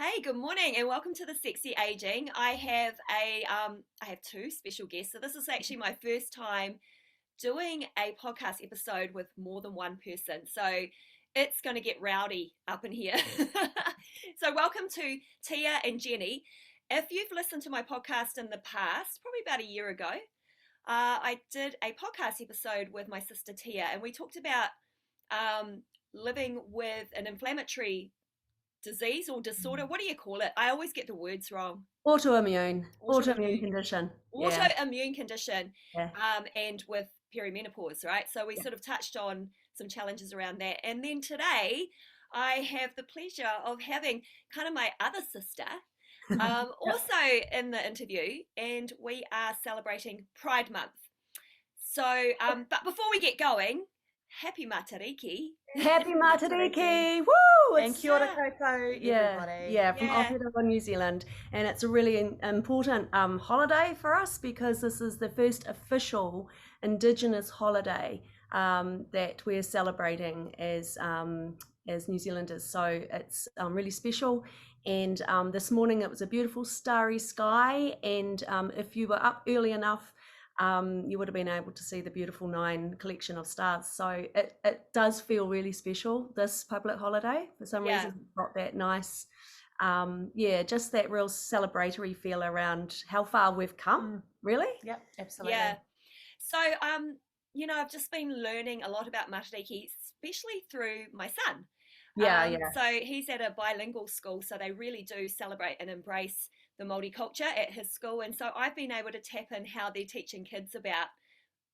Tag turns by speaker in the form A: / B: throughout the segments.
A: Hey, good morning, and welcome to the Sexy Aging. I have two special guests. So this is actually my first time doing a podcast episode with more than one person. So it's going to get rowdy up in here. So welcome to Tia and Jenny. If you've listened to my podcast in the past, probably about a year ago, I did a podcast episode with my sister Tia, and we talked about living with an inflammatory disease or disorder. What do you call it? I always get the words wrong.
B: Autoimmune condition. Yeah,
A: Autoimmune condition,
B: yeah.
A: and with perimenopause, right? So we sort of touched on some challenges around that. And then today, I have the pleasure of having kind of my other sister
B: Yep.
A: also in the interview, and we are celebrating Pride Month. So, but before we get going, happy Matariki.
B: Happy
C: Matariki.
B: Matariki! Woo!
C: And kia ora koutou,
B: Yeah,
C: everybody.
B: yeah, from
A: Yeah,
B: Aotearoa, New Zealand, and it's a really important holiday for us because this is the first official Indigenous holiday that we're celebrating as New Zealanders. So it's really special. And this morning it was a beautiful starry sky, and if you were up early enough, you would have been able to see the beautiful nine collection of stars. So it does feel really special, this public holiday. For some
A: yeah,
B: reason, it's got that nice, just that real celebratory feel around how far we've come, really.
C: Yep, absolutely.
A: yeah. So, I've just been learning a lot about Matariki, especially through my son.
B: Yeah, yeah.
A: So he's at a bilingual school, so they really do celebrate and embrace the Māori culture at his school. And so I've been able to tap in how they're teaching kids about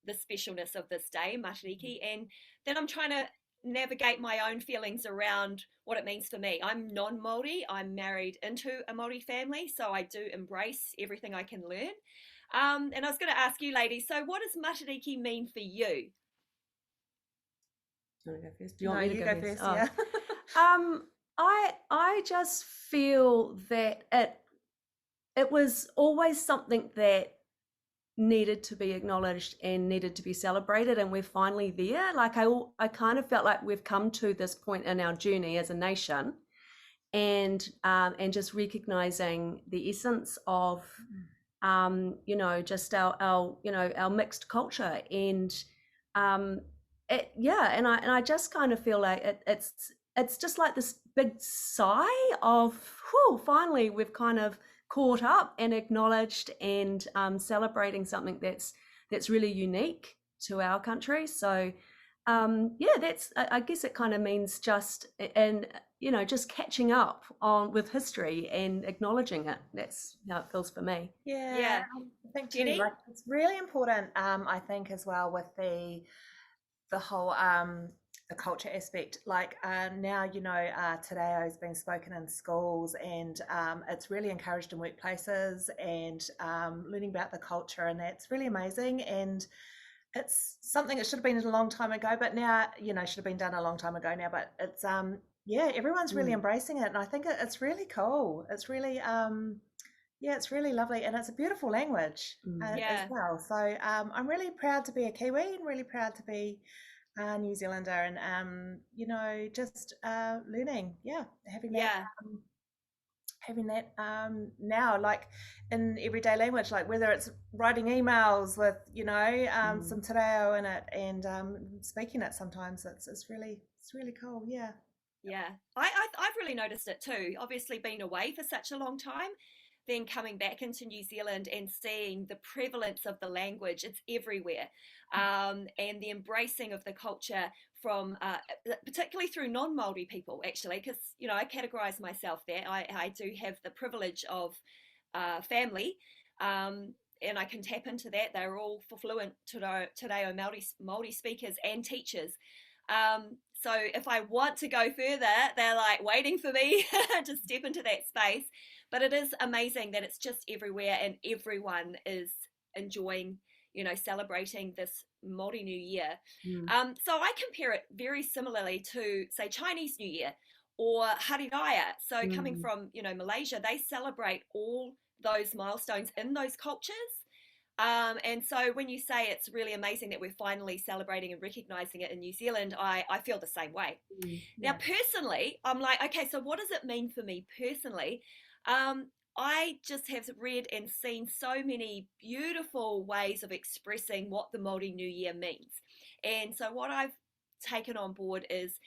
A: the specialness of this day, Matariki, and then I'm trying to navigate my own feelings around what it means for me. I'm non-Māori. I'm married into a Māori family, so I do embrace everything I can learn. And I was going to ask you, ladies, so what does Matariki mean for you?
B: Do you want to go first? Do you
C: No,
B: want me to
C: you
B: go
C: go
B: first?
C: first, yeah.
B: I just feel that it was always something that needed to be acknowledged and needed to be celebrated, and we're finally there. Like I kind of felt like we've come to this point in our journey as a nation, and just recognizing the essence of just our mixed culture, and and I just kind of feel like it's just like this big sigh of, whew, finally we've kind of caught up and acknowledged and celebrating something that's really unique to our country. So that's, I guess it kind of means just, and just catching up on with history and acknowledging it. That's how it feels for me.
C: Yeah,
A: Yeah,
C: I think too,
A: Jenny?
C: like it's really important, I think as well with the whole the culture aspect. Like now, today has been spoken in schools, and it's really encouraged in workplaces, and learning about the culture, and that's really amazing. And it's something that should have been a long time ago, but now, should have been done a long time ago now, but it's yeah, everyone's really
B: Mm,
C: embracing it, and I think it's really cool. It's really yeah, it's really lovely, and it's a beautiful language
B: mm.
C: as
A: Yeah,
C: well. So I'm really proud to be a Kiwi, and really proud to be a New Zealander, and just learning, yeah,
A: yeah,
C: having that now, like in everyday language, like whether it's writing emails with
B: Mm.
C: some te reo in it, and speaking it sometimes. It's really cool, yeah.
A: yeah. I've really noticed it too. Obviously, being away for such a long time, then coming back into New Zealand and seeing the prevalence of the language, it's everywhere, and the embracing of the culture from, particularly through non-Māori people, actually, because I categorise myself there. I do have the privilege of family. And I can tap into that. They're all fluent Te Reo Māori speakers and teachers. So if I want to go further, they're like waiting for me to step into that space. But it is amazing that it's just everywhere and everyone is enjoying, celebrating this Maori New Year.
B: Mm.
A: So I compare it very similarly to, say, Chinese New Year or Hari Raya. So coming
B: Mm.
A: from, Malaysia, they celebrate all those milestones in those cultures. And so when you say it's really amazing that we're finally celebrating and recognizing it in New Zealand, I feel the same way. Now, personally, I'm like, okay, so what does it mean for me personally? I just have read and seen so many beautiful ways of expressing what the Maori New Year means. And so what I've taken on board is,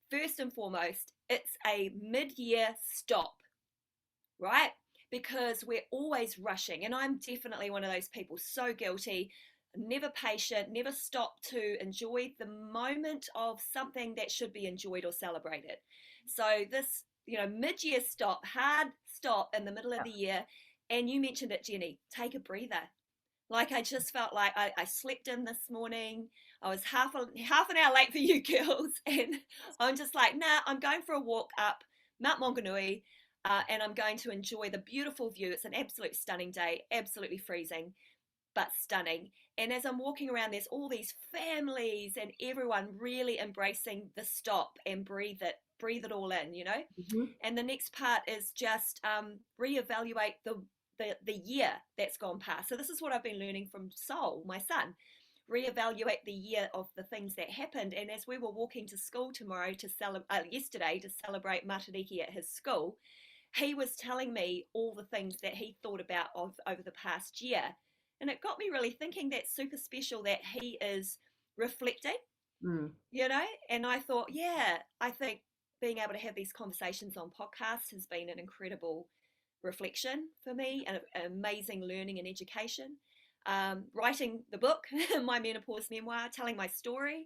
A: first and foremost, it's a mid-year stop, right? Because we're always rushing. And I'm definitely one of those people, so guilty, never patient, never stop to enjoy the moment of something that should be enjoyed or celebrated. So this, mid-year stop, hard stop in the middle of the year. And you mentioned it, Jenny, take a breather. Like, I just felt like I slept in this morning. I was half an hour late for you girls. And I'm just like, nah, I'm going for a walk up Mount Maunganui. And I'm going to enjoy the beautiful view. It's an absolute stunning day, absolutely freezing, but stunning. And as I'm walking around, there's all these families and everyone really embracing the stop and breathe it all in, And the next part is just reevaluate the year that's gone past. So this is what I've been learning from Sol, my son. Reevaluate the year of the things that happened. And as we were walking to school yesterday to celebrate Matariki at his school, he was telling me all the things that he thought about over the past year. And it got me really thinking that's super special that he is reflecting, and I thought, I think being able to have these conversations on podcasts has been an incredible reflection for me, and an amazing learning and education. Writing the book, my menopause memoir, telling my story,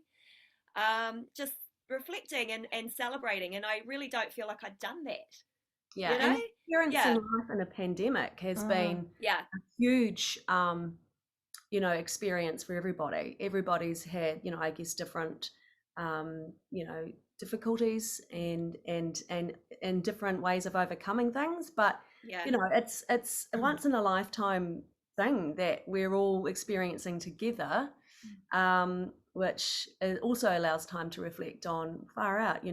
A: just reflecting and celebrating. And I really don't feel like I'd done that.
B: And experiencing life in a pandemic has been a huge experience for everybody. Everybody's had, I guess, different difficulties and different ways of overcoming things, but it's a once in a lifetime thing that we're all experiencing together, which also allows time to reflect on. Far out,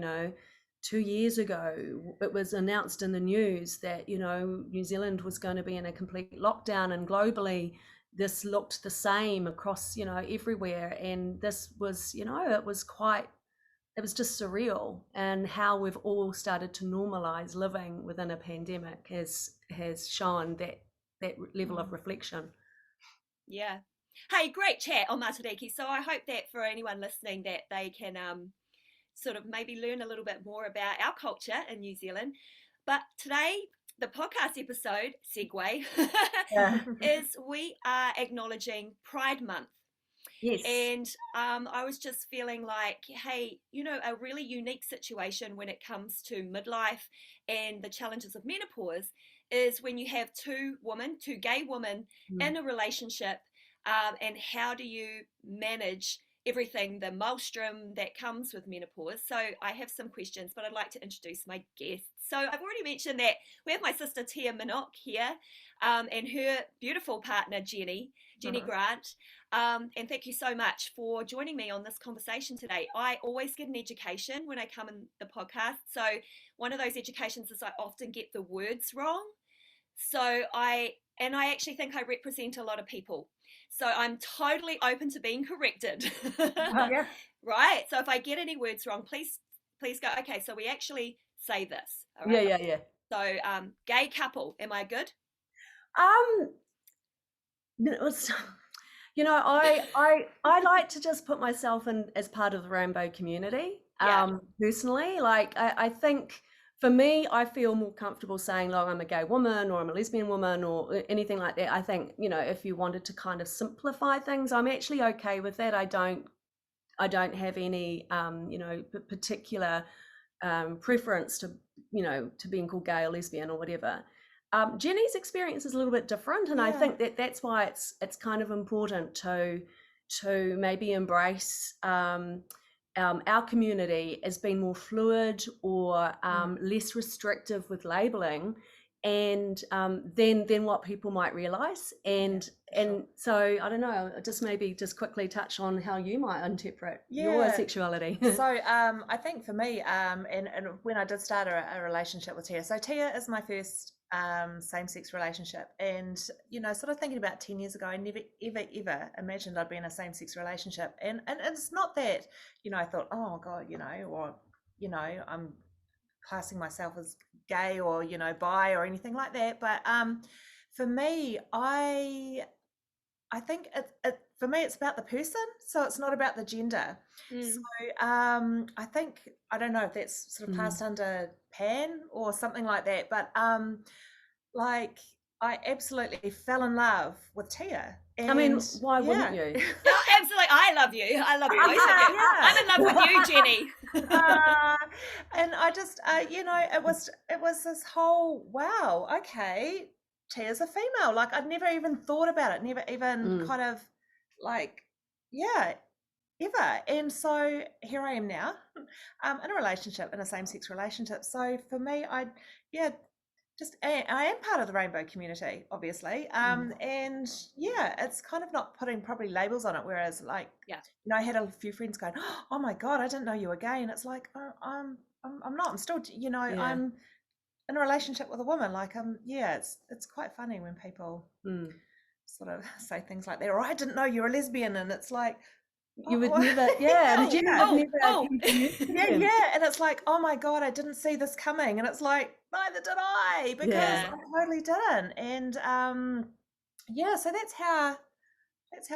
B: 2 years ago, it was announced in the news that, New Zealand was going to be in a complete lockdown, and globally this looked the same across, everywhere. And this was, it was just surreal. And how we've all started to normalize living within a pandemic has shown that level of reflection.
A: Yeah. Hey, great chat on Matariki. So I hope that for anyone listening that they can sort of maybe learn a little bit more about our culture in New Zealand. But today, the podcast episode, segue, is we are acknowledging Pride Month.
B: Yes.
A: And I was just feeling like, hey, a really unique situation when it comes to midlife and the challenges of menopause is when you have two gay women in a relationship, and how do you manage everything, the maelstrom that comes with menopause. So I have some questions, but I'd like to introduce my guests. So I've already mentioned that we have my sister Tia Minnoch here, and her beautiful partner Jenny Grant. And thank you so much for joining me on this conversation today. I always get an education when I come in the podcast. So one of those educations is I often get the words wrong. So I actually think I represent a lot of people. So I'm totally open to being corrected. Right? So if I get any words wrong, please go, okay, so we actually say this. All right?
B: Yeah.
A: So gay couple, am I good?
B: I like to just put myself in as part of the rainbow community. Personally, like I think for me, I feel more comfortable saying, like, I'm a gay woman or I'm a lesbian woman or anything like that. I think, if you wanted to kind of simplify things, I'm actually okay with that. I don't have any, particular preference to, to being called gay or lesbian or whatever. Jenny's experience is a little bit different, and I think that's why it's kind of important to maybe embrace our community as being more fluid or less restrictive with labeling, and then what people might realize. And so I don't know, just quickly touch on how you might interpret your sexuality.
C: So I think for me, and when I did start a relationship with Tia, so Tia is my first same-sex relationship, and sort of thinking about 10 years ago, I never ever imagined I'd be in a same-sex relationship, and it's not that I thought, oh God, or I'm classing myself as gay or bi or anything like that, but for me, I think for me it's about the person, so it's not about the gender. So I think, I don't know if that's sort of passed under Pan or something like that, but like I absolutely fell in love with Tia. And
B: I mean, why wouldn't you?
A: Oh, absolutely. I love you. I love both of you. I'm in love with you, Jenny.
C: And I just, it was this whole, wow, okay, Tia's a female. Like I'd never even thought about it, never even kind of like, ever. And so here I am now, in a relationship, in a same-sex relationship. So for me, I am part of the rainbow community, obviously. And it's kind of not putting probably labels on it. Whereas like, I had a few friends going, oh my God, I didn't know you were gay. And it's like, I'm not, I'm still, I'm in a relationship with a woman. Like, it's quite funny when people sort of say things like that, or I didn't know you're a lesbian. And it's like,
B: you would never, and
C: it's like, oh my God, I didn't see this coming, and it's like, neither did I, because I totally didn't, and so that's how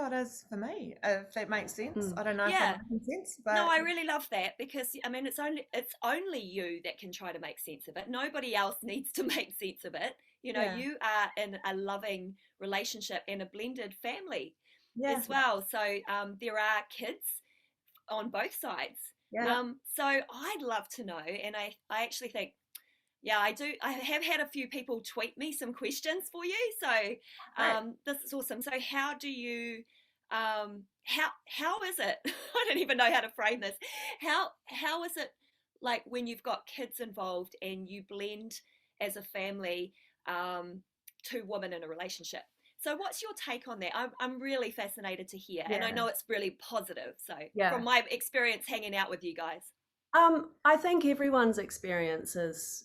C: it is for me, if that makes sense. I don't know if that makes sense, but
A: no, I really love that, because I mean it's only you that can try to make sense of it. Nobody else needs to make sense of it. You are in a loving relationship and a blended family as well. So there are kids on both sides. So I'd love to know, and I actually think, I do. I have had a few people tweet me some questions for you. So this is awesome. So how do you, how is it? I don't even know how to frame this. How is it like when you've got kids involved and you blend as a family, two women in a relationship? So what's your take on that? I'm really fascinated to hear. And I know it's really positive. So from my experience hanging out with you guys.
B: I think everyone's experience is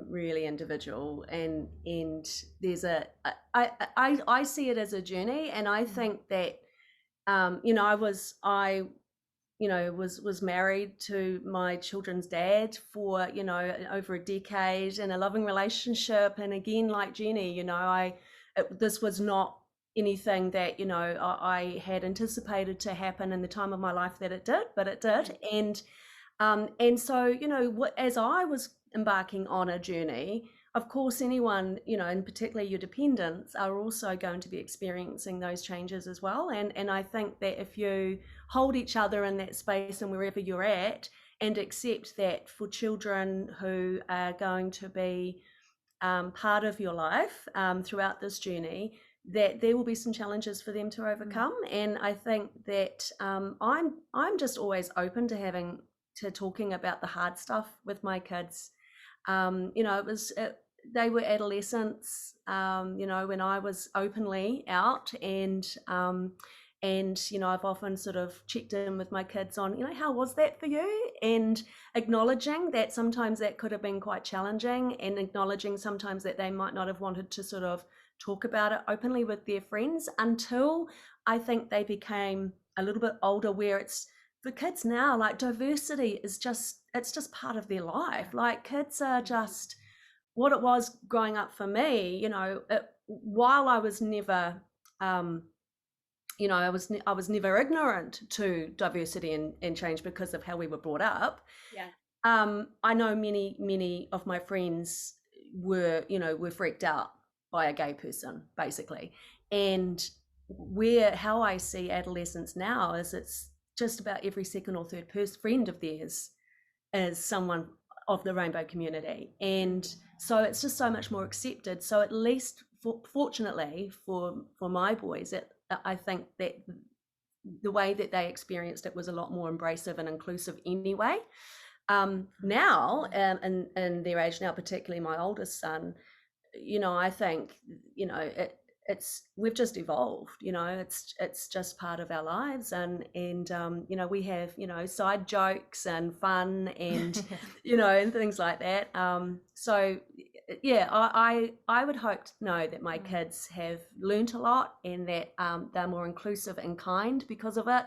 B: really individual, and there's I see it as a journey, and I think that I was married to my children's dad for over a decade in a loving relationship, and again, like Jenny, this was not anything that I had anticipated to happen in the time of my life that it did, but it did. And so as I was embarking on a journey, of course anyone and particularly your dependents are also going to be experiencing those changes as well, and I think that if you hold each other in that space and wherever you're at, and accept that for children who are going to be part of your life throughout this journey, that there will be some challenges for them to overcome. And I think that I'm just always open to talking about the hard stuff with my kids. They were adolescents, when I was openly out, and I've often sort of checked in with my kids on, how was that for you? And acknowledging that sometimes that could have been quite challenging, and acknowledging sometimes that they might not have wanted to sort of talk about it openly with their friends until I think they became a little bit older, where it's for kids now, like diversity is just part of their life. Like kids are just what it was growing up for me, while I was never I was never ignorant to diversity and change because of how we were brought up. I know many of my friends were freaked out by a gay person, basically. And how I see adolescence now is it's just about every second or third friend of theirs is someone of the rainbow community, and so it's just so much more accepted. So at least fortunately for my boys, I think that the way that they experienced it was a lot more embracive and inclusive anyway. Now in their age now, particularly my oldest son, I think we've just evolved. It's just part of our lives, and we have side jokes and fun and and things like that. So yeah, I would hope to know that my kids have learnt a lot, and that they're more inclusive and kind because of it.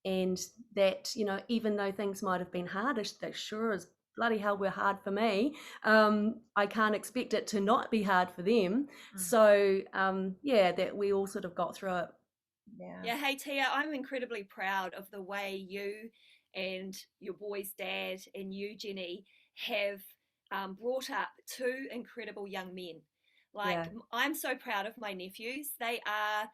B: And that, you know, even though things might have been hard, they sure as bloody hell were hard for me, I can't expect it to not be hard for them. So yeah, that we all sort of got through it.
A: Yeah, hey Tia, I'm incredibly proud of the way you and your boy's dad and you, Jenny, have brought up two incredible young men. Like,
B: Yeah.
A: I'm so proud of my nephews. They are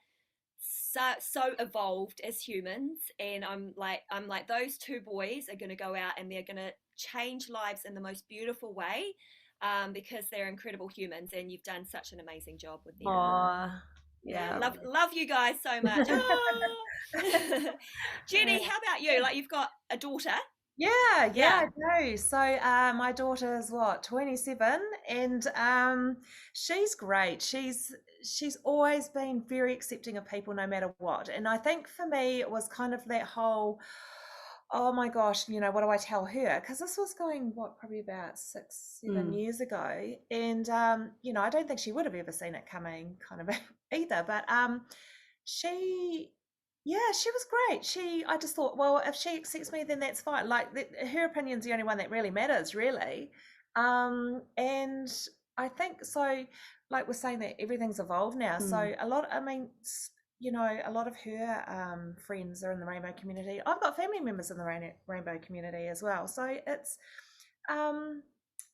A: so evolved as humans, and I'm like those two boys are going to go out and they're going to change lives in the most beautiful way, because they're incredible humans, and you've done such an amazing job with them.
B: Aw,
A: Yeah,
B: yeah.
A: love you guys so much. Jenny, how about you? Like, you've got a daughter.
C: Yeah,
A: Yeah.
C: I do. So my daughter is what, 27, and she's great. She's always been very accepting of people no matter what. And I think for me it was kind of that whole, oh my gosh, you know, what do I tell her? Because this was going, what, probably about 6-7 years ago. And you know, I don't think she would have ever seen it coming kind of either. But she she was great. I just thought, well, if she accepts me, then that's fine. Like, her opinion's the only one that really matters, really. And I think so, like we're saying, that everything's evolved now. So a lot, I mean, you know, a lot of her friends are in the rainbow community. I've got family members in the rainbow community as well. So it's,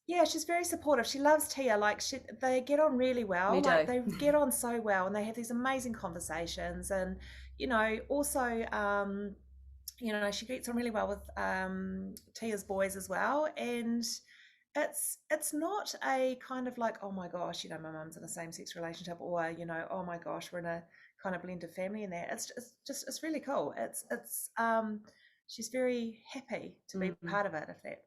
C: yeah, she's very supportive. She loves Tia. Like, they get on really well.
B: We
C: Like,
B: do.
C: they get on so well, and they have these amazing conversations. And you know, also, you know, she gets on really well with Tia's boys as well. And it's not a kind of like, oh my gosh, you know, my mum's in a same-sex relationship, or you know, oh my gosh, we're in a kind of blended family. And that it's really cool. It's she's very happy to be part of it. If that,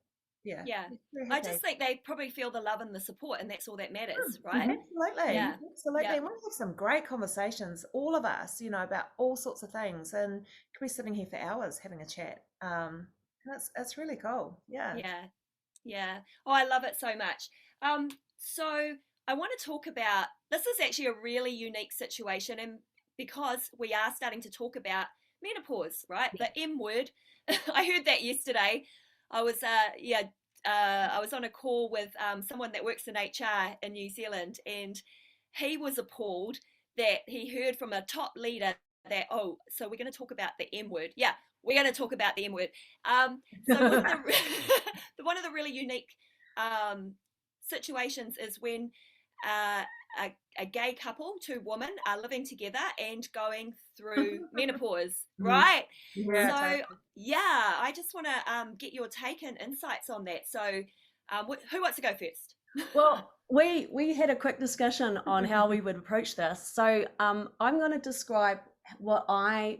C: yeah,
A: Yeah,
C: very
A: I
C: happy.
A: just think they probably feel the love and the support, and that's all that matters, right?
C: Absolutely.
A: Yeah.
C: Absolutely.
A: Yeah.
C: And we have some great conversations, all of us, you know, about all sorts of things. And could be sitting here for hours having a chat. And it's really cool. Yeah.
A: Yeah. Yeah. Oh, I love it so much. So I want to talk about, this is actually a really unique situation, and because we are starting to talk about menopause, right? The M word. I heard that yesterday. I was I was on a call with someone that works in HR in New Zealand, and he was appalled that he heard from a top leader that, oh, so we're going to talk about the M word. Yeah, we're going to talk about the M word. So one of one of the really unique situations is when uh, a gay couple, two women, are living together and going through menopause, right?
C: Yeah.
A: So
C: Totally.
A: yeah, I just want to get your take and insights on that. So who wants to go first?
B: Well, we had a quick discussion on how we would approach this. So I'm going to describe what I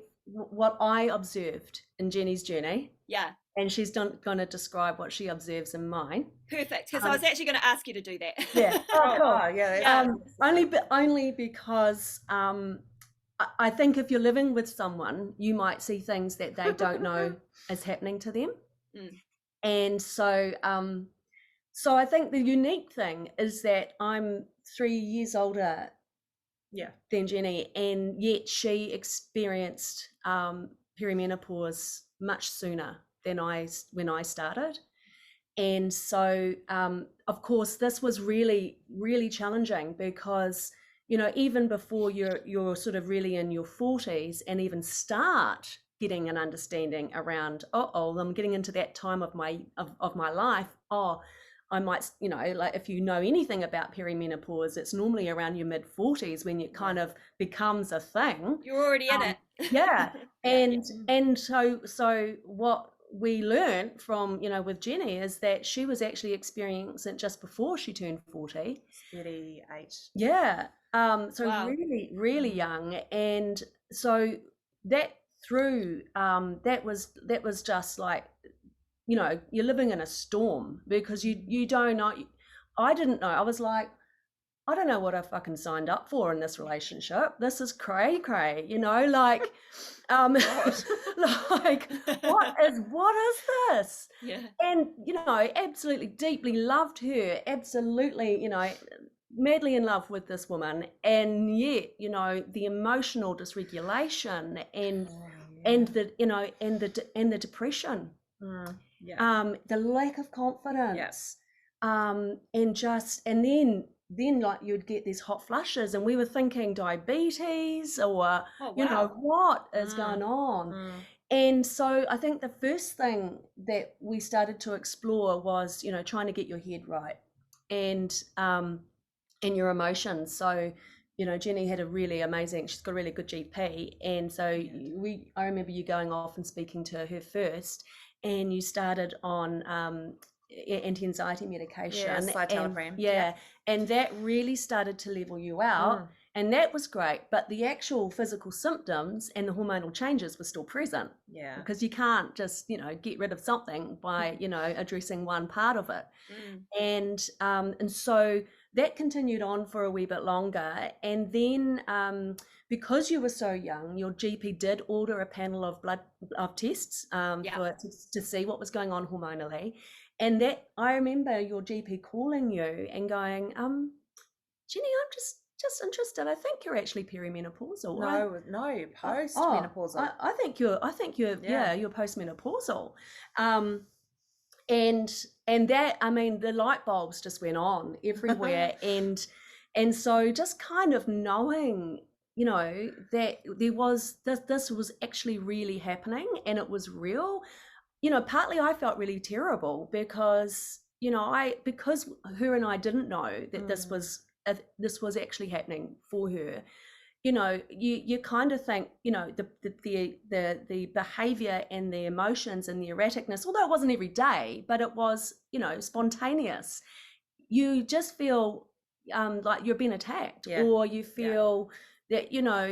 B: observed in Jenny's journey,
A: Yeah,
B: and she's going to describe what she observes in mine.
A: perfect. Because I was actually going to ask you to do that.
B: Yeah. Oh, cool.
C: Oh, yeah.
B: Only because I think if you're living with someone, you might see things that they don't know is happening to them. And so so I think the unique thing is that I'm 3 years older than Jenny, and yet she experienced perimenopause much sooner than when I started. And so of course this was really, really challenging, because you know, even before you're sort of really in your 40s and even start getting an understanding around, I'm getting into that time of my life. I might, you know, like, if you know anything about perimenopause, it's normally around your mid 40s when it kind of becomes a thing.
A: You're already in it.
B: Yeah. And so what we learned from, you know, with Jenny is that she was actually experiencing it just before she turned 40.
C: 38.
B: Yeah. So
A: Wow.
B: really, really young. And so that was just like, you know, you're living in a storm, because you don't know. I didn't know. I was like, I don't know what I fucking signed up for in this relationship. This is cray, you know, like, like what is this?
A: Yeah.
B: And, you know, absolutely deeply loved her, absolutely, you know, madly in love with this woman. And yet, you know, the emotional dysregulation and the, you know, and the depression, the lack of confidence, and then like you'd get these hot flushes, and we were thinking diabetes or you know what is going on. And so I think the first thing that we started to explore was, you know, trying to get your head right and your emotions. So, you know, Jenny had a really amazing, she's got a really good GP. And so I remember you going off and speaking to her first, and you started on anti-anxiety medication.
C: Citalopram.
B: And that really started to level you out. And that was great, but the actual physical symptoms and the hormonal changes were still present.
C: Yeah.
B: Because you can't just, you know, get rid of something by, you know, addressing one part of it. And so that continued on for a wee bit longer. And then because you were so young, your GP did order a panel of blood tests to see what was going on hormonally. And that I remember your GP calling you and going, Jenny, I'm just interested. I think you're actually perimenopausal.
C: No, post-menopausal.
B: I think you're you're postmenopausal. And that, I mean, the light bulbs just went on everywhere. and so just kind of knowing, you know, that there was this was actually really happening and it was real. You know, partly I felt really terrible because, you know, because her and I didn't know that this was actually happening for her. You know, you kind of think, you know, the behavior and the emotions and the erraticness, although it wasn't every day, but it was, you know, spontaneous. You just feel like you're being attacked, or you feel that, you know,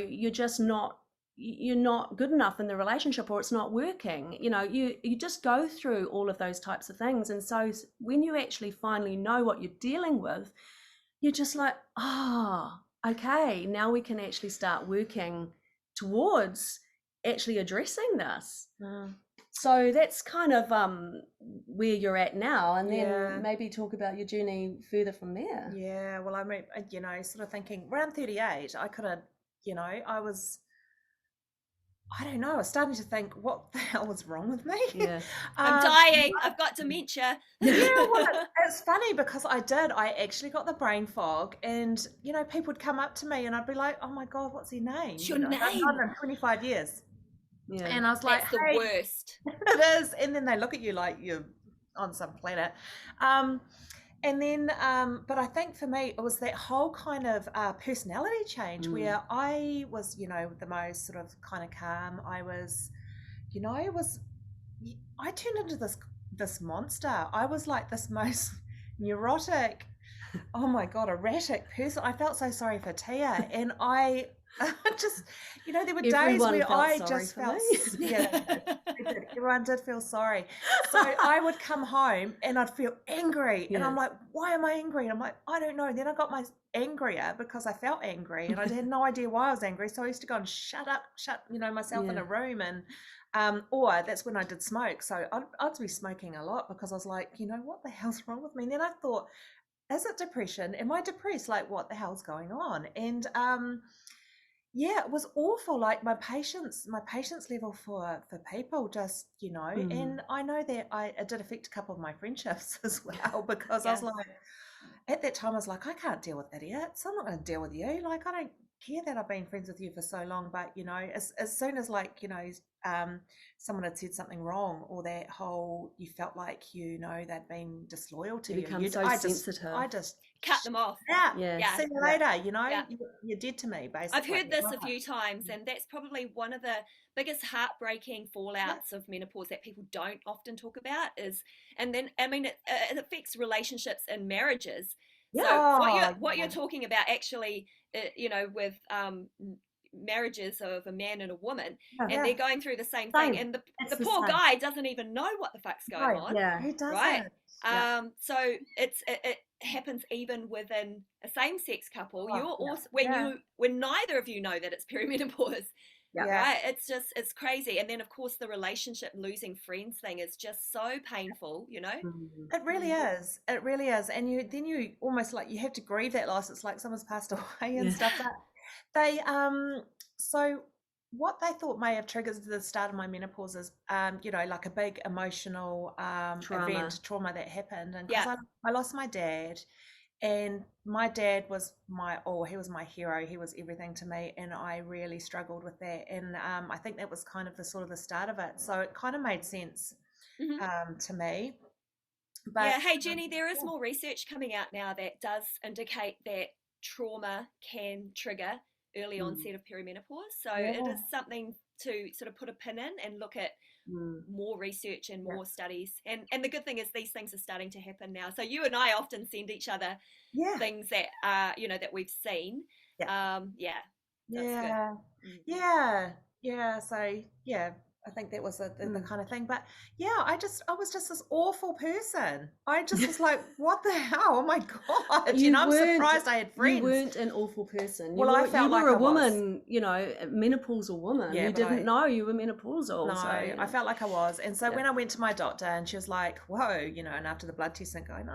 B: you're not good enough in the relationship, or it's not working. You know, you just go through all of those types of things. And so when you actually finally know what you're dealing with, you're just like, okay, now we can actually start working towards actually addressing this. So that's kind of where you're at now, and then maybe talk about your journey further from there.
C: Yeah, well, I mean, you know, sort of thinking around 38, I could have, you know, I don't know, I was starting to think, what the hell was wrong with me?
B: Yeah.
A: I'm dying. I've got dementia.
C: Well, it's funny because I actually got the brain fog, and, you know, people would come up to me and I'd be like, oh my God, what's your name?
A: What's your name?
C: I've known them 25 years.
B: Yeah.
C: And I was like,
A: that's the worst.
C: It is. And then they look at you like you're on some planet. And then, but I think for me, it was that whole kind of personality change where I was, you know, the most sort of kind of calm. I was, you know, I turned into this monster. I was like this most neurotic, oh my God, erratic person. I felt so sorry for Tia. And I just, you know, there were days where I just felt, everyone did feel sorry. So I would come home and I'd feel angry, and I'm like, why am I angry? And I'm like, I don't know. Then I got angrier because I felt angry, and I had no idea why I was angry. So I used to go and shut you know, myself in a room, and or that's when I did smoke. So I'd be smoking a lot because I was like, you know, what the hell's wrong with me? And then I thought, is it depression? Am I depressed? Like, what the hell's going on? And it was awful. Like my patience level for people just, you know, and I know that it did affect a couple of my friendships as well, because I was like, at that time I was like, I can't deal with idiots. I'm not going to deal with you. Like, I don't care that I've been friends with you for so long, but, you know, as soon as, like, you know, someone had said something wrong, or that whole, you felt like, you know, they'd been disloyal to you.
B: Become so sensitive.
C: I just
A: cut them off.
C: See you later. You know, you're dead to me, basically.
A: I've heard this a few times, and that's probably one of the biggest heartbreaking fallouts of menopause that people don't often talk about is, and then, I mean, it affects relationships and marriages. So what you're talking about actually, you know, with marriages of a man and a woman, and they're going through the same thing, and the poor guy doesn't even know what the fuck's going on.
C: He doesn't.
A: Right? So happens even within a same-sex couple.
C: Oh,
A: You're
C: yeah.
A: also
C: Yeah.
A: when neither of you know that it's perimenopause.
B: Yeah.
A: Right, it's crazy. And then of course the relationship losing friends thing is just so painful, you know.
C: It really is. It really is. And you almost like you have to grieve that loss. It's like someone's passed away and
B: Yeah.
C: stuff. But they so what they thought may have triggered the start of my menopause is like a big emotional trauma that happened. And because I lost my dad, and my dad was he was my hero. He was everything to me, and I really struggled with that. And I think that was kind of the start of it. So it kind of made sense to me. But
A: yeah, hey Jenny, there is more research coming out now that does indicate that trauma can trigger early onset of perimenopause. So it is something to sort of put a pin in and look at more research and more studies. And the good thing is these things are starting to happen now. So you and I often send each other things that that we've seen. That's good.
C: So I think that was the kind of thing. But I was just this awful person. I just was like, what the hell? Oh my God. I'm surprised I had friends.
B: You weren't an awful person.
C: I felt like
B: you were a woman, a menopausal woman. You didn't know you were menopausal.
C: No,
B: so,
C: I felt like I was. And so when I went to my doctor and she was like, whoa, and after the blood test and going,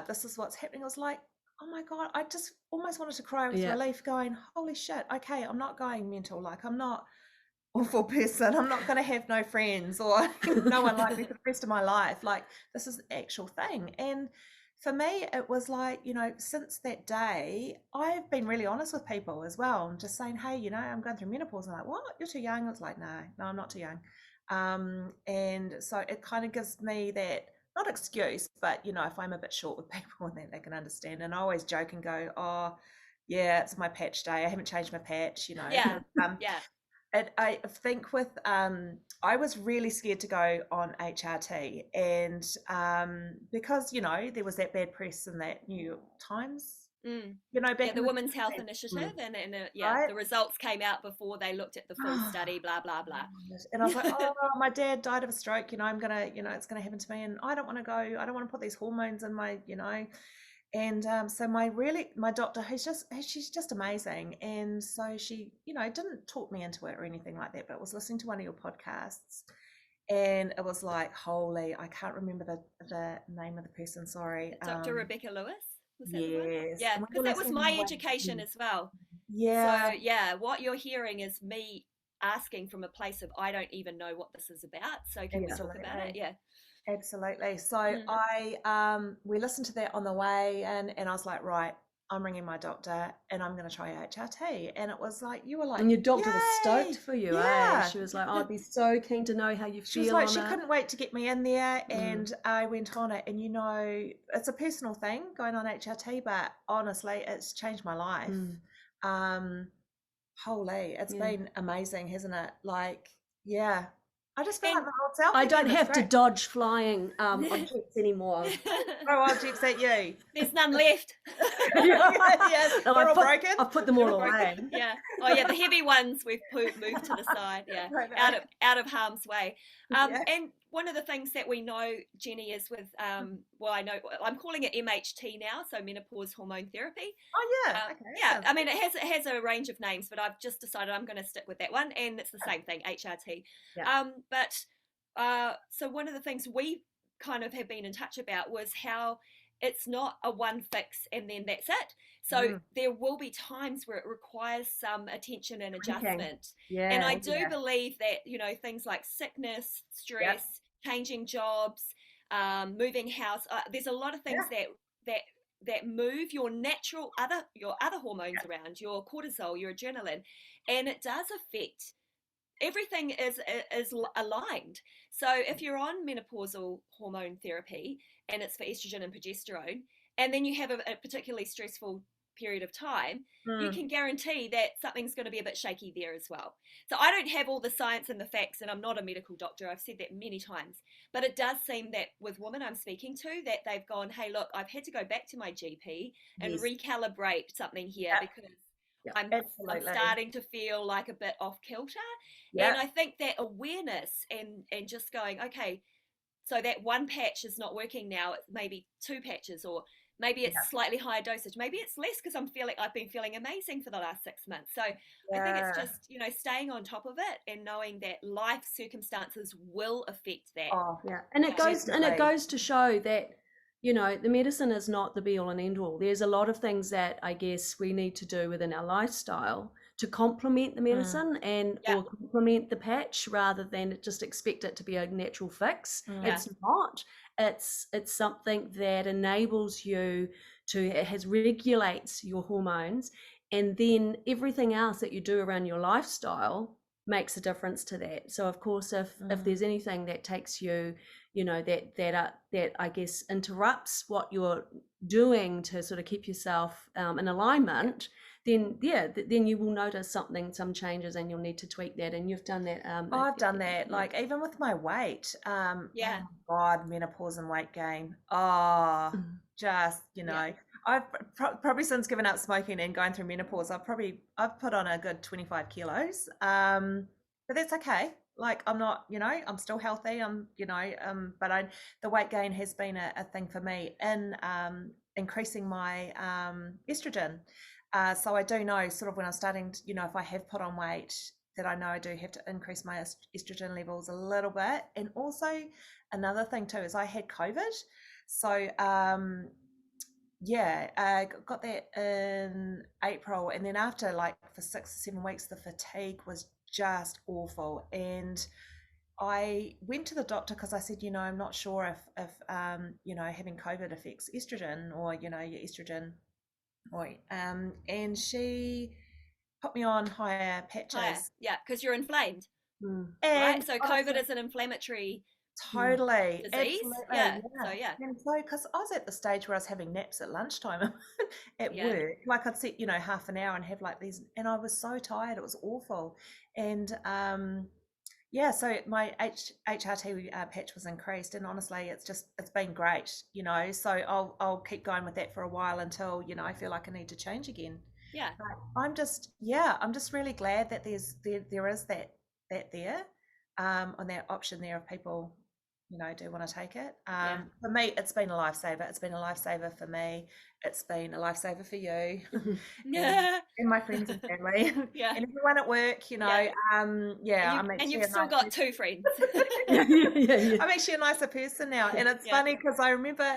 C: this is what's happening. I was like, oh my God, I just almost wanted to cry with relief going, holy shit, okay, I'm not going mental. Like, I'm not awful person. I'm not going to have no friends or no one like me for the rest of my life. Like, this is the actual thing. And for me, it was like, since that day, I've been really honest with people as well. And just saying, hey, I'm going through menopause. And I'm like, what? You're too young? I was like, no, I'm not too young. And so it kind of gives me that, not excuse, but if I'm a bit short with people and that they can understand. And I always joke and go, oh yeah, it's my patch day. I haven't changed my patch, I think with I was really scared to go on HRT, and because there was that bad press in that New York Times. Back
A: the Women's Health Initiative, and right? The results came out before they looked at the full study, blah blah blah.
C: And I was like, oh, my dad died of a stroke. I'm gonna, it's gonna happen to me, and I don't want to go. I don't want to put these hormones in my, And so my doctor, she's just amazing, and so she, didn't talk me into it or anything like that, but was listening to one of your podcasts, and it was like, holy, I can't remember the name of the person. Sorry,
A: Dr. Rebecca Lewis.
C: Yes.
A: Yeah, because that was my education as well.
C: Yeah.
A: So what you're hearing is me asking from a place of I don't even know what this is about. So can we talk about it? Yeah.
C: Absolutely. So we listened to that on the way, and I was like, right, I'm ringing my doctor and I'm going to try HRT. And it was like, you were like,
B: and your doctor was stoked for you.
C: Yeah.
B: She was like, I'd be so keen to know how you feel.
C: She was like, she couldn't wait to get me in there. And I went on it, and it's a personal thing going on HRT, but honestly, it's changed my life. Holy, it's been amazing, hasn't it? Like, yeah. I just feel like my old self.
B: I don't have to dodge flying on jets anymore.
C: Oh, I'll jets at you.
A: There's none left.
C: No, they're all broken.
B: I've put them all away.
A: Yeah. Oh yeah, the heavy ones we've moved to the side. Yeah, out of harm's way. And one of the things that we know, Jenny, is with I know I'm calling it MHT now, so menopause hormone therapy.
C: Oh yeah. Okay.
A: Yeah. I mean, it has a range of names, but I've just decided I'm going to stick with that one, and it's the same thing, HRT.
C: Yeah.
A: So one of the things we kind of have been in touch about was how it's not a one fix and then that's it. So there will be times where it requires some attention and adjustment.
C: Yeah,
A: and I do believe that, things like sickness, stress, changing jobs, moving house, there's a lot of things that move your natural your other hormones around, your cortisol, your adrenaline, and it does affect everything is aligned. So if you're on menopausal hormone therapy and it's for estrogen and progesterone, and then you have a particularly stressful period of time, you can guarantee that something's going to be a bit shaky there as well. So I don't have all the science and the facts, and I'm not a medical doctor. I've said that many times, but it does seem that with women I'm speaking to, that they've gone, hey, look, I've had to go back to my GP and recalibrate something here because I'm starting to feel like a bit off kilter. And I think that awareness and just going, okay, So that one patch is not working now. It's maybe two patches, or maybe it's slightly higher dosage. Maybe it's less because I've been feeling amazing for the last 6 months. So I think it's just, staying on top of it and knowing that life circumstances will affect that.
C: Oh,
B: yeah. And it goes to show that, the medicine is not the be all and end all. There's a lot of things that I guess we need to do within our lifestyle to complement the medicine or complement the patch, rather than just expect it to be a natural fix. It's not. It's something that enables you regulates your hormones, and then everything else that you do around your lifestyle makes a difference to that. So of course, if there's anything that takes you, that I guess interrupts what you're doing to sort of keep yourself in alignment, then you will notice some changes, and you'll need to tweak that. And you've done that.
C: I've done that. Like even with my weight. Oh my God, menopause and weight gain. Just I've probably since given up smoking and going through menopause, I've put on a good 25 kilos. But that's okay. Like I'm not, I'm still healthy. But the weight gain has been a thing for me in increasing my estrogen. So I do know sort of when I'm starting to, if I have put on weight, that I know I do have to increase my estrogen levels a little bit. And also another thing too is I had COVID. So I got that in April, and then after like for 6 or 7 weeks, the fatigue was just awful. And I went to the doctor because I said, I'm not sure if having COVID affects estrogen or, your estrogen. And she put me on higher patches.
A: Because you're inflamed.
C: And
A: so COVID is an inflammatory
C: totally
A: disease.
C: Absolutely, and so because I was at the stage where I was having naps at lunchtime at work, like I'd sit half an hour and have like these, and I was so tired, it was awful. And so my HRT patch was increased, and honestly it's been great, so I'll keep going with that for a while until I feel like I need to change again. But I'm just really glad that there is that there on that option there of people do want to take it. For me, it's been a lifesaver. It's been a lifesaver for me. It's been a lifesaver for you and my friends and family and everyone at work, and
A: you've still got 2 friends.
C: I'm actually a nicer person now, and it's funny because I remember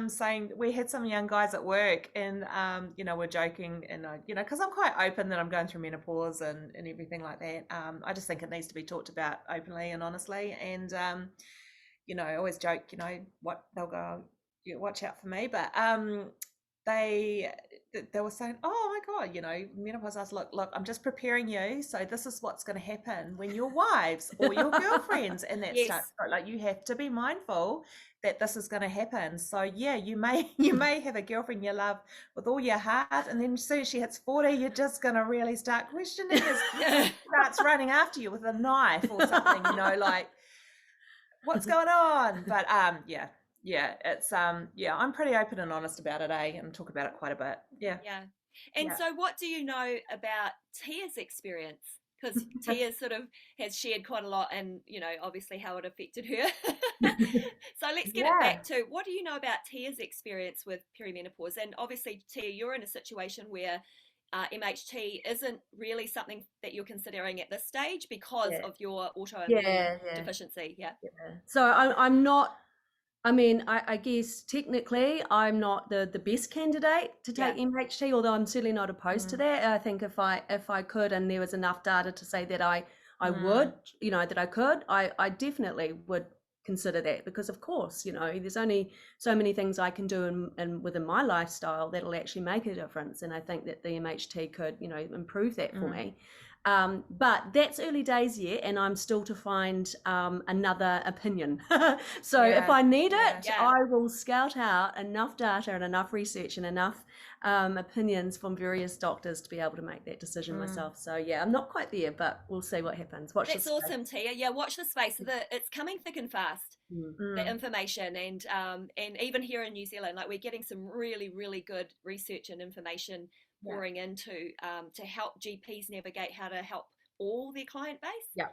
C: saying we had some young guys at work, and we're joking, and because I'm quite open that I'm going through menopause and everything like that. I just think it needs to be talked about openly and honestly, and I always joke, what they'll go, watch out for me, but they were saying, oh my God, menopause. I was look, I'm just preparing you, so this is what's going to happen when your wives or your girlfriends and that stuff, like you have to be mindful that this is going to happen. So you may have a girlfriend you love with all your heart, and then as soon as she hits 40, you're just going to really start questioning her. Starts running after you with a knife or something, like what's going on. But it's I'm pretty open and honest about it, and talk about it quite a bit.
A: And so what do you know about Tia's experience? Because Tia sort of has shared quite a lot, and obviously how it affected her. So let's get it back to, what do you know about Tia's experience with perimenopause? And obviously, Tia, you're in a situation where MHT isn't really something that you're considering at this stage because of your autoimmune deficiency.
B: So I'm not, I guess technically I'm not the best candidate to take MHT, although I'm certainly not opposed to that. I think if I could, and there was enough data to say that I would, that I could, I definitely would consider that, because of course, there's only so many things I can do in within my lifestyle that'll actually make a difference, and I think that the MHT could, improve that for me. But that's early days yet, and I'm still to find another opinion. So if I need it, I will scout out enough data and enough research and enough opinions from various doctors to be able to make that decision myself. So I'm not quite there, but we'll see what happens.
A: That's awesome, Tia. Watch the space. It's coming thick and fast, the information, and even here in New Zealand, like we're getting some really, really good research and information pouring into to help GPs navigate how to help all their client base.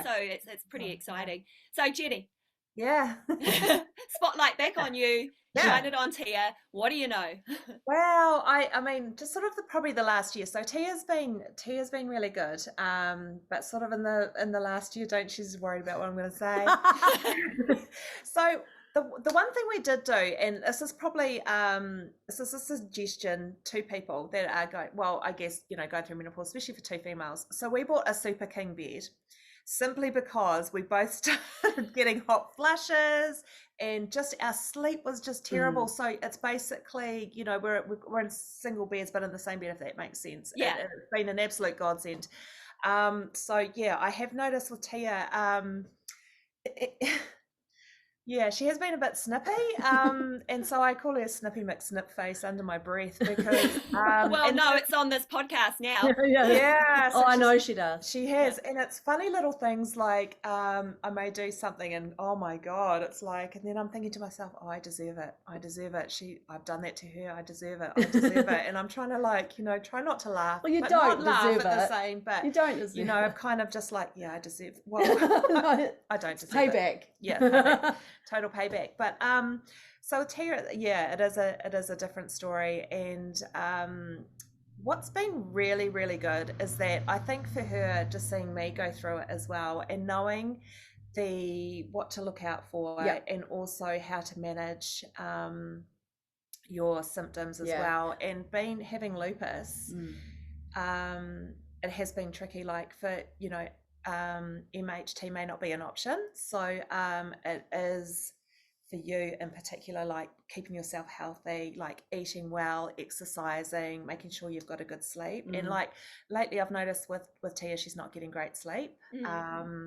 A: So it's pretty exciting. So Jenny,
C: Yeah.
A: Spotlight back on you.
C: Yeah.
A: Shine it on Tia. What do you know?
C: Well, I mean, just sort of probably the last year. So Tia's been really good. But sort of in the last year, don't she's worried about what I'm going to say. So the one thing we did do, and this is probably this is a suggestion to people that are going, well, I guess, going through menopause, especially for two females. So we bought a super king bed simply because we both started getting hot flushes and just our sleep was just terrible. So it's basically, we're in single beds but in the same bed, if that makes sense.
A: Yeah.
C: It's been an absolute godsend. So yeah, I have noticed with Tia, yeah, she has been a bit snippy, and so I call her Snippy McSnipface under my breath because.
A: Well, no, it's on this podcast now.
C: Yeah.
B: So I know she does.
C: She has, and it's funny little things like I may do something, and oh my god, it's like, and then I'm thinking to myself, oh, I deserve it. I've done that to her. I deserve it, and I'm trying to try not to laugh.
B: Well, you
C: but
B: don't
C: not
B: deserve
C: laugh at
B: it.
C: the same, but
B: You don't deserve it.
C: I'm kind of just like, yeah, I deserve. Well, I don't deserve
B: payback.
C: it. Yeah, payback. Total payback. But so Tia, yeah, it is a different story, and what's been really, really good is that I think for her, just seeing me go through it as well and knowing what to look out for, and also how to manage your symptoms as well, and having lupus, it has been tricky, like for MHT may not be an option, so it is for you in particular, like keeping yourself healthy, like eating well, exercising, making sure you've got a good sleep. And like lately I've noticed with Tia, she's not getting great sleep.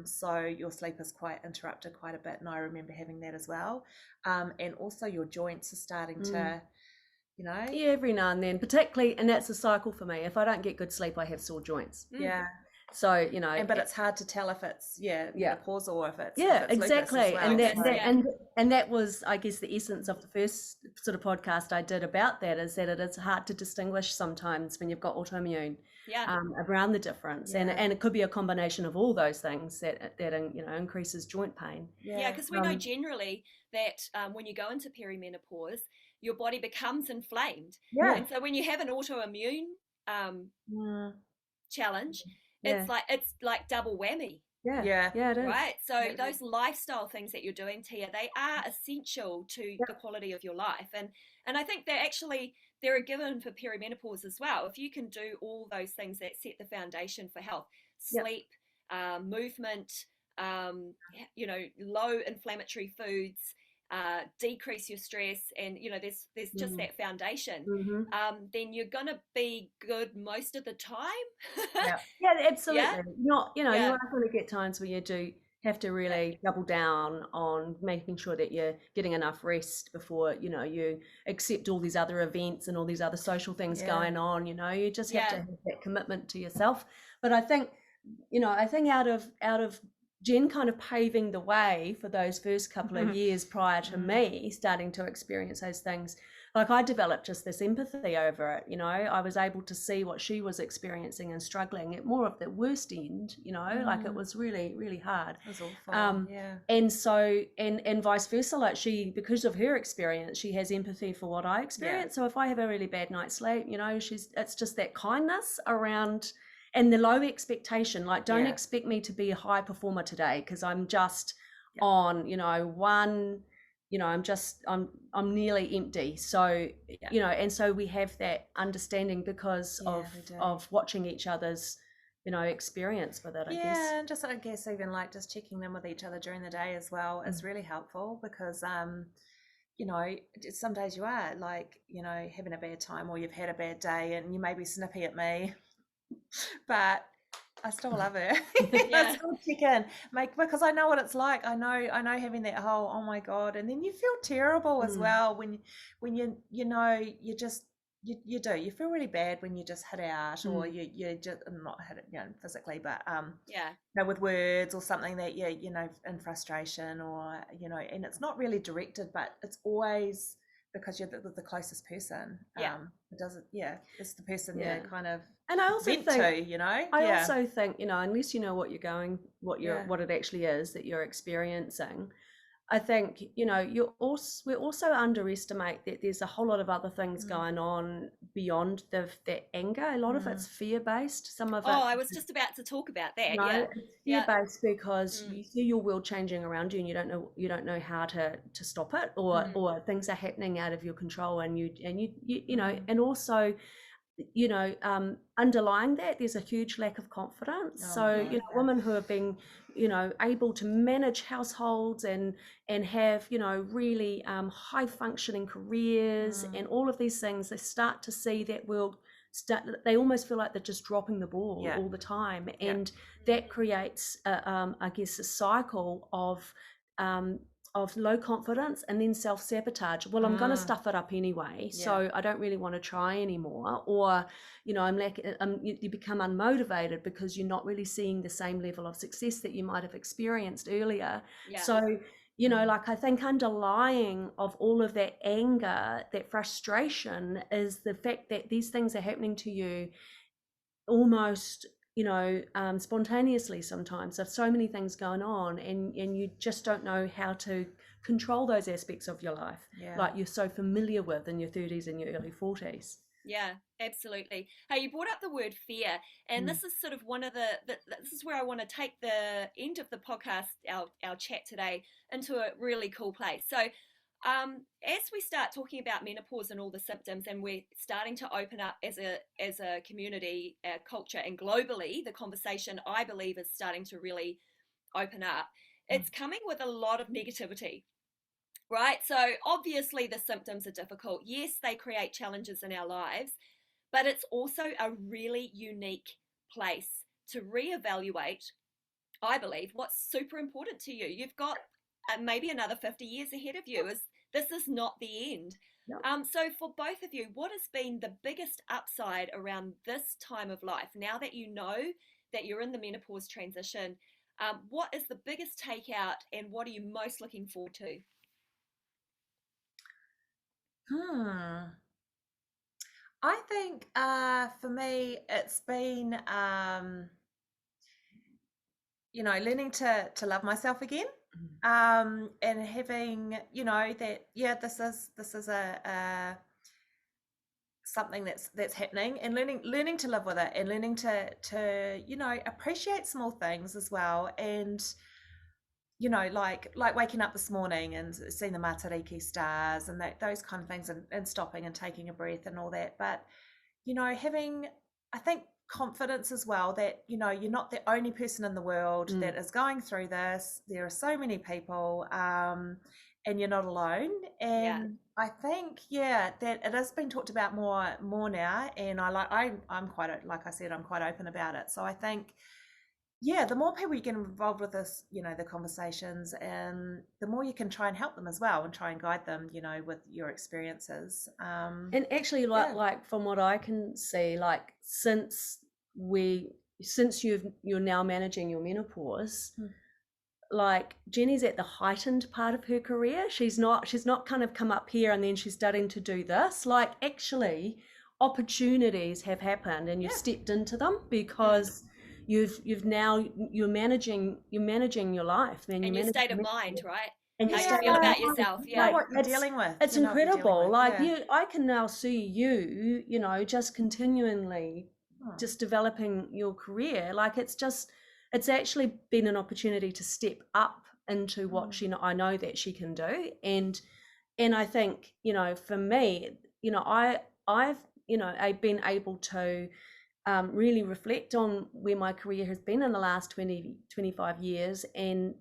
C: So your sleep is quite interrupted quite a bit, and I remember having that as well. And also your joints are starting to yeah,
B: every now and then, particularly, and that's a cycle for me. If I don't get good sleep, I have sore joints.
C: Yeah.
B: So
C: but it's hard to tell if it's menopause or if it's
B: exactly.
C: Lupus as well.
B: And that was, I guess, the essence of the first sort of podcast I did about that, is that it is hard to distinguish sometimes when you've got autoimmune around the difference, and it could be a combination of all those things that increases joint pain.
A: Yeah, because we know generally that when you go into perimenopause, your body becomes inflamed.
B: Yeah.
A: And so when you have an autoimmune challenge, it's like double whammy.
B: Yeah, it is.
A: Right. So those lifestyle things that you're doing, Tia, they are essential to the quality of your life. And I think they're a given for perimenopause as well. If you can do all those things that set the foundation for health, sleep, movement, low inflammatory foods, decrease your stress, and there's just that foundation, then you're gonna be good most of the time.
B: Absolutely. You are going to get times where you do have to really double down on making sure that you're getting enough rest before you accept all these other events and all these other social things going on. You just have to have that commitment to yourself. But I think out of Jen kind of paving the way for those first couple of years prior to me starting to experience those things, like I developed just this empathy over it. I was able to see what she was experiencing and struggling at more of the worst end, like it was really, really hard.
C: It was awful.
B: And so, and vice versa, like because of her experience, she has empathy for what I experience. So if I have a really bad night's sleep, it's just that kindness around. And the low expectation, like don't expect me to be a high performer today because I'm just on, I'm nearly empty. So, and so we have that understanding because of watching each other's, experience with it, I guess.
C: Yeah, and just, I guess, even like just checking in with each other during the day as well is really helpful because, some days you are like, having a bad time or you've had a bad day and you may be snippy at me. But I still love her. I still check in, because I know what it's like. I know having that whole oh my god, and then you feel terrible as well when you feel really bad when you just hit out or you just not hit it physically, but with words or something that you in frustration or and it's not really directed, but it's always because you're the closest person. It doesn't. It's the person you kind of.
B: And I also think,
A: I
B: also think, unless you know what you're going, what it actually is that you're experiencing, I think, we also underestimate that there's a whole lot of other things going on beyond that anger. A lot of it's fear-based. Some of it,
A: I was just about to talk about that.
B: it's
A: Yeah.
B: fear-based because you see your world changing around you and you don't know how to stop it, or things are happening out of your control, and you know, and also, underlying that, there's a huge lack of confidence. Women who have been, able to manage households and have, really high functioning careers and all of these things, they start to see that world they almost feel like they're just dropping the ball all the time, and that creates I guess a cycle of low confidence and then self-sabotage. Well, I'm going to stuff it up anyway, so I don't really want to try anymore. Or, you become unmotivated because you're not really seeing the same level of success that you might have experienced earlier. So, I think underlying of all of that anger, that frustration, is the fact that these things are happening to you almost spontaneously sometimes. There's so many things going on, and you just don't know how to control those aspects of your life like you're so familiar with in your 30s and your early 40s.
A: Yeah, absolutely. Hey, you brought up the word fear, and this is sort of one of this is where I want to take the end of the podcast, our chat today, into a really cool place. So as we start talking about menopause and all the symptoms, and we're starting to open up as a community, culture, and globally, the conversation, I believe, is starting to really open up. It's coming with a lot of negativity, right? So obviously the symptoms are difficult. Yes, they create challenges in our lives, but it's also a really unique place to reevaluate, I believe, what's super important to you. You've got maybe another 50 years ahead of you. This is not the end. So for both of you, what has been the biggest upside around this time of life? Now that you know that you're in the menopause transition, what is the biggest takeout, and what are you most looking forward to?
C: I think for me, it's been learning to love myself again, and having that this is a something that's happening, and learning to live with it, and learning to appreciate small things as well. And like waking up this morning and seeing the Matariki stars and those kind of things, and stopping and taking a breath and all that. But having, I think, confidence as well, that you're not the only person in the world that is going through this. There are so many people, and you're not alone. And I think that it has been talked about more now, and I'm quite, like I said, I'm quite open about it. So I think the more people you get involved with this, the conversations, and the more you can try and help them as well, and try and guide them, with your experiences.
B: And actually, like from what I can see, like since you're now managing your menopause, like Jenny's at the heightened part of her career. She's not kind of come up here and then she's starting to do this. Like, actually, opportunities have happened, and you've stepped into them because you're managing your life,
A: and your state of mind, right?
B: And
A: how you feel about yourself.
C: What you're dealing with.
B: It's incredible. Like I can now see you, just continually just developing your career. Like it's actually been an opportunity to step up into what I know that she can do. And I think, for me, I've been able to really reflect on where my career has been in the last 25 years, and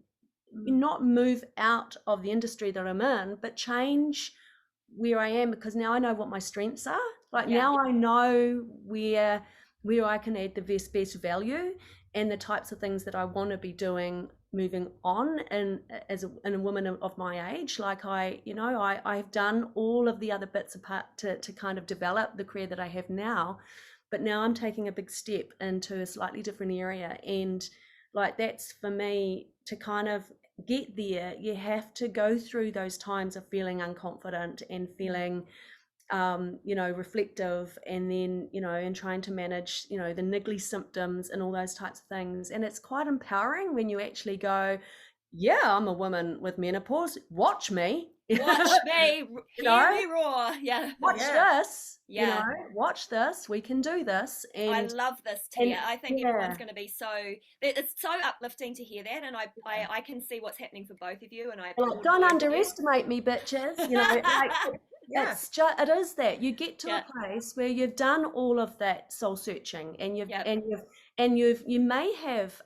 B: not move out of the industry that I'm in, but change where I am, because now I know what my strengths are. Like now I know where I can add the best value, and the types of things that I want to be doing moving on, and as a woman of my age. Like I've done all of the other bits apart to kind of develop the career that I have now, but now I'm taking a big step into a slightly different area. And like, that's for me, to kind of get there, you have to go through those times of feeling unconfident and feeling reflective, and then and trying to manage the niggly symptoms and all those types of things. And it's quite empowering when you actually go, yeah, I'm a woman with menopause. Watch me.
A: Watch me,
B: You
A: hear
B: know?
A: me roar. Yeah.
B: Watch
C: Yeah.
B: this. You
A: Yeah.
B: know, watch this. We can do this.
A: I
B: And
A: love this, Tia. I think
B: yeah,
A: everyone's going to be it's so uplifting to hear that, and I can see what's happening for both of you, and I
B: like,
A: applaud
B: don't
A: both of you.
B: underestimate me, bitches. You know, like
C: Yeah.
B: it's just it is that you get to
A: Yeah.
B: a place where you've done all of that soul searching, and
A: Yep.
B: you may have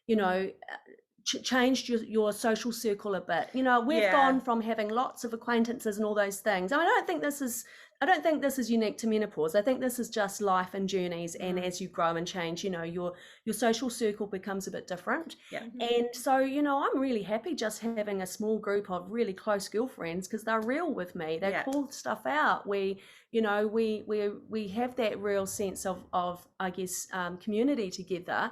B: you know changed your social circle a bit. You know, we've
C: Yeah.
B: gone from having lots of acquaintances and all those things. I mean, I don't think this is unique to menopause. I think this is just life and journeys, and as you grow and change, you know, your social circle becomes a bit different.
C: Yeah.
B: And so, you know, I'm really happy just having a small group of really close girlfriends because they're real with me. They
C: Yeah.
B: call stuff out. We, you know, we have that real sense of I guess community together.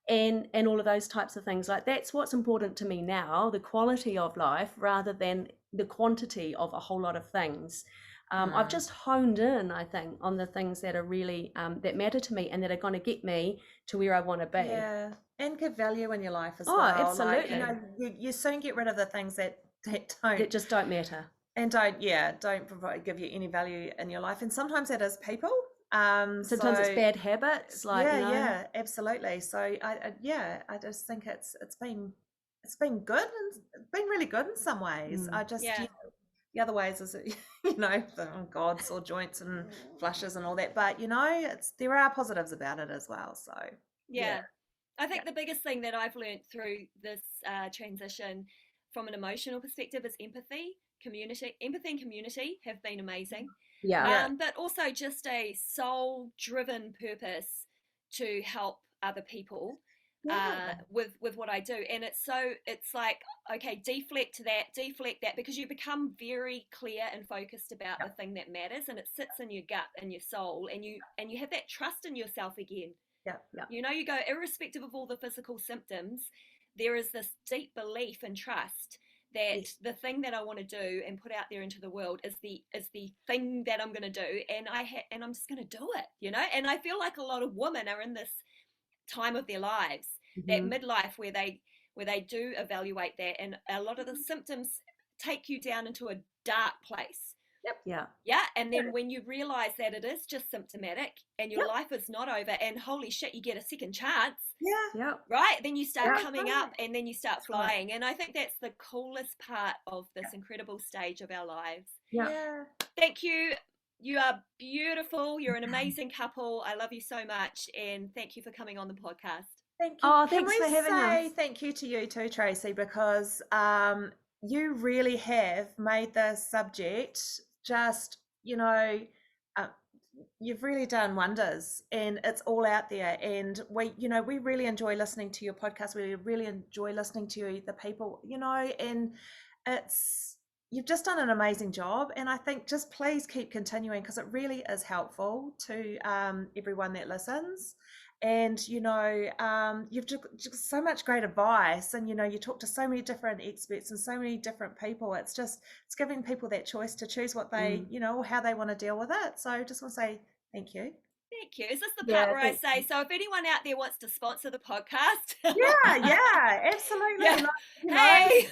B: And all of those types of things. Like, that's what's important to me now, the quality of life rather than the quantity of a whole lot of things. I've just honed in, I think, on the things that are really that matter to me and that are going to get me to where I want to be.
C: Yeah, and give value in your life as
B: Oh,
C: well. Like,
B: absolutely.
C: you know, you soon get rid of the things that don't
B: That just don't matter.
C: and don't give you any value in your life. And sometimes that is people.
B: Sometimes it's bad habits, like,
C: yeah,
B: you know.
C: yeah, absolutely. So I just think it's been good and it's been really good in some ways. I just
A: Yeah.
C: you know, the other ways is you know God sore joints and flushes and all that, but you know there are positives about it as well. So
A: Yeah. I think the biggest thing that I've learned through this transition from an emotional perspective is empathy and community have been amazing.
B: Yeah.
A: But also just a soul-driven purpose to help other people with what I do. And it's like, okay, deflect that, because you become very clear and focused about the thing that matters, and it sits in your gut and your soul, and you have that trust in yourself again.
C: Yeah.
A: You know, you go, irrespective of all the physical symptoms, there is this deep belief and trust that the thing that I want to do and put out there into the world is the thing that I'm going to do, and I'm just going to do it, you know. And I feel like a lot of women are in this time of their lives, that midlife, where they do evaluate that, and a lot of the symptoms take you down into a dark place. Yeah. And then when you realize that it is just symptomatic and your life is not over, and holy shit, you get a second chance.
C: Yeah.
A: Right. Then you start coming up, and then you start flying. And I think that's the coolest part of this incredible stage of our lives.
C: Yeah.
A: Thank you. You are beautiful. You're an amazing couple. I love you so much. And thank you for coming on the podcast.
C: Thank you.
B: Oh, thanks for having us.
C: Thank you to you too, Tracy, because you really have made this subject just, you know, you've really done wonders, and it's all out there. And we really enjoy listening to your podcast. We really enjoy listening to the people, you know, and you've just done an amazing job. And I think just please keep continuing, because it really is helpful to everyone that listens. And, you know, you've just so much great advice, and, you know, you talk to so many different experts and so many different people. It's giving people that choice to choose what they, you know, how they want to deal with it. So I just want to say thank you.
A: Thank you. Is this the part where I say, so if anyone out there wants to sponsor the podcast?
C: Yeah, absolutely.
A: Yeah.
C: Like,
A: hey,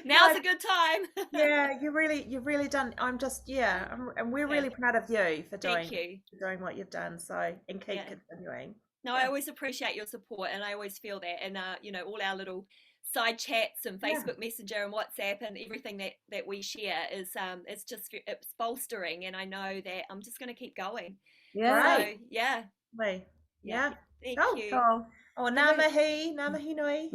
A: now's a good time.
C: Yeah, you've really done. And we're really proud of you for doing what you've done. So, and keep continuing.
A: No, I always appreciate your support, and I always feel that. And you know, all our little side chats and Facebook Messenger and WhatsApp and everything that we share is it's bolstering, and I know that I'm just going to keep going.
B: Yeah.
A: So, yeah.
C: Yeah.
A: Thank you.
C: Oh, ngā mihi nui.